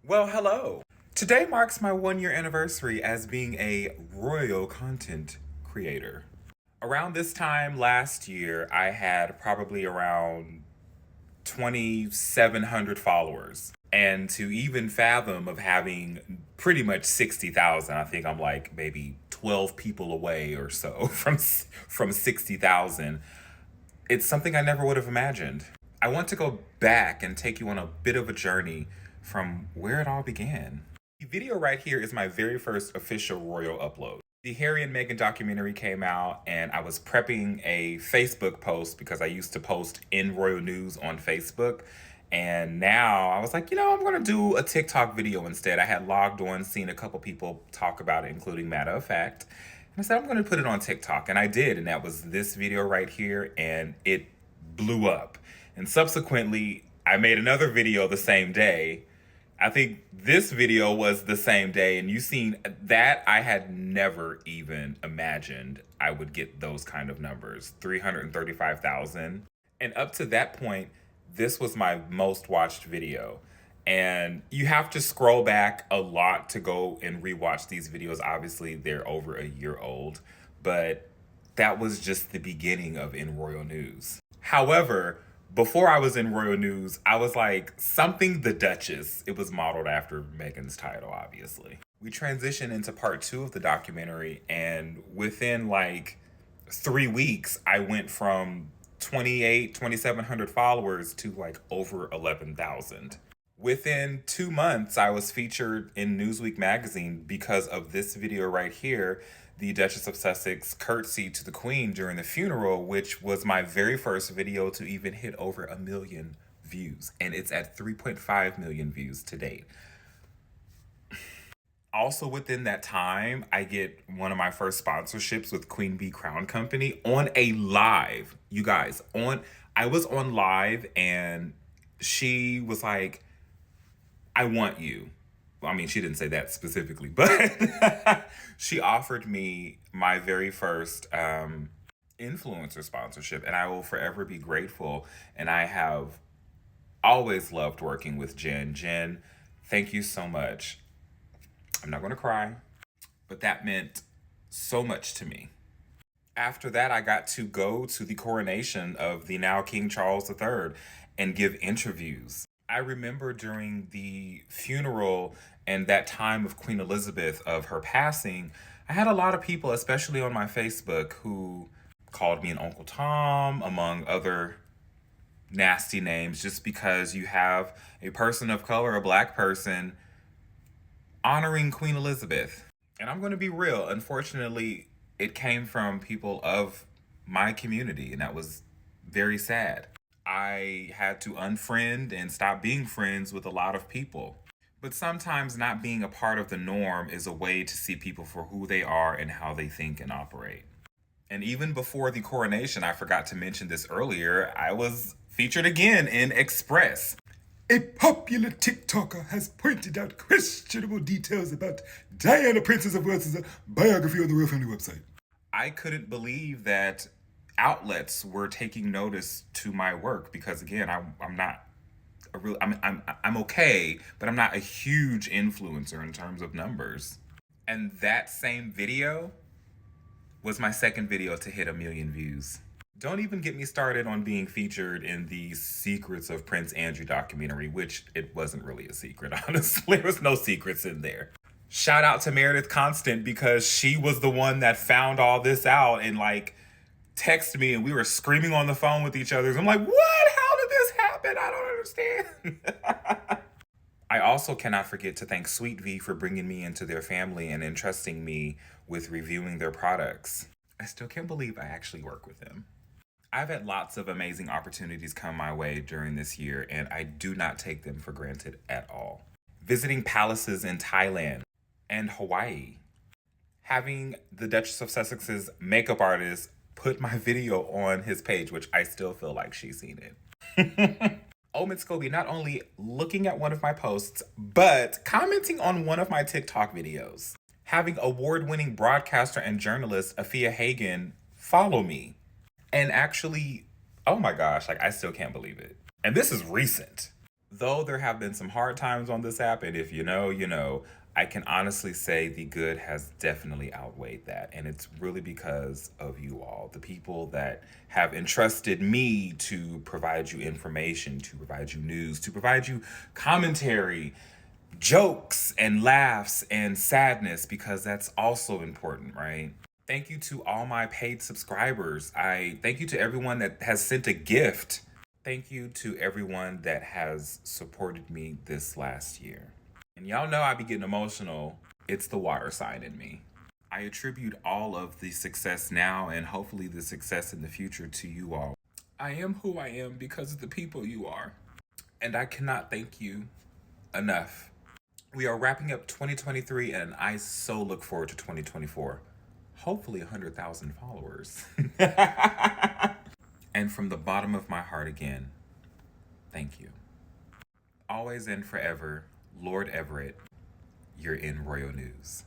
Well, hello. Today marks my 1 year anniversary as being a royal content creator. Around this time last year, I had probably around 2,700 followers. And to even fathom of having pretty much 60,000, I think I'm like maybe 12 people away or so from 60,000. It's something I never would have imagined. I want to go back and take you on a bit of a journey from where it all began. The video right here is my very first official royal upload. The Harry and Meghan documentary came out, and I was prepping a Facebook post because I used to post in royal news on Facebook. And now I was like, I'm going to do a TikTok video instead. I had logged on, seen a couple people talk about it, including Matter of Fact. And I said, I'm going to put it on TikTok. And I did. And that was this video right here. And it blew up. And subsequently, I made another video the same day. I think this video was the same day, and you seen that. I had never even imagined I would get those kind of numbers, 335,000. And up to that point, this was my most watched video. And you have to scroll back a lot to go and rewatch these videos. Obviously, they're over a year old, but that was just the beginning of In Royal News. However, before I was in royal news, I was like something the Duchess. It was modeled after Meghan's title, obviously. We transitioned into part 2 of the documentary, and within like 3 weeks, I went from 2,700 followers to like over 11,000. Within 2 months, I was featured in Newsweek magazine because of this video right here, the Duchess of Sussex curtsy to the Queen during the funeral, which was my very first video to even hit over 1 million views. And it's at 3.5 million views to date. Also within that time, I get one of my first sponsorships with Queen Bee Crown Company on a live. You guys, I was on live, and she was like, I want you. I mean, she didn't say that specifically, but she offered me my very first influencer sponsorship, and I will forever be grateful. And I have always loved working with Jen. Jen, thank you so much. I'm not going to cry, but that meant so much to me. After that, I got to go to the coronation of the now King Charles III and give interviews. I remember during the funeral and that time of Queen Elizabeth, of her passing, I had a lot of people, especially on my Facebook, who called me an Uncle Tom, among other nasty names, just because you have a person of color, a Black person, honoring Queen Elizabeth. And I'm going to be real. Unfortunately, it came from people of my community, and that was very sad. I had to unfriend and stop being friends with a lot of people. But sometimes not being a part of the norm is a way to see people for who they are and how they think and operate. And even before the coronation, I forgot to mention this earlier, I was featured again in Express. A popular TikToker has pointed out questionable details about Diana, Princess of Wales's biography on the Royal Family website. I couldn't believe that outlets were taking notice to my work, because again, I'm not a real, I'm okay, but I'm not a huge influencer in terms of numbers. And that same video was my second video to hit 1 million views. Don't even get me started on being featured in the Secrets of Prince Andrew documentary, which it wasn't really a secret, honestly. There was no secrets in there. Shout out to Meredith Constant, because she was the one that found all this out and like texted me, and we were screaming on the phone with each other. I'm like, what? How did this happen? I don't understand. I also cannot forget to thank Sweet V for bringing me into their family and entrusting me with reviewing their products. I still can't believe I actually work with them. I've had lots of amazing opportunities come my way during this year, and I do not take them for granted at all. Visiting palaces in Thailand and Hawaii. Having the Duchess of Sussex's makeup artist put my video on his page, which I still feel like she's seen it. Omid Scobie not only looking at one of my posts, but commenting on one of my TikTok videos. Having award-winning broadcaster and journalist Afia Hagen follow me. And actually, oh my gosh, like I still can't believe it. And this is recent. Though there have been some hard times on this app, and if you know, you know, I can honestly say the good has definitely outweighed that. And it's really because of you all, the people that have entrusted me to provide you information, to provide you news, to provide you commentary, jokes and laughs and sadness, because that's also important, right? Thank you to all my paid subscribers. I thank you to everyone that has sent a gift. Thank you to everyone that has supported me this last year. And y'all know I be getting emotional. It's the water sign in me. I attribute all of the success now and hopefully the success in the future to you all. I am who I am because of the people you are. And I cannot thank you enough. We are wrapping up 2023 and I so look forward to 2024. Hopefully 100,000 followers. And from the bottom of my heart again, thank you. Always and forever, Lord Everett, you're in Royal News.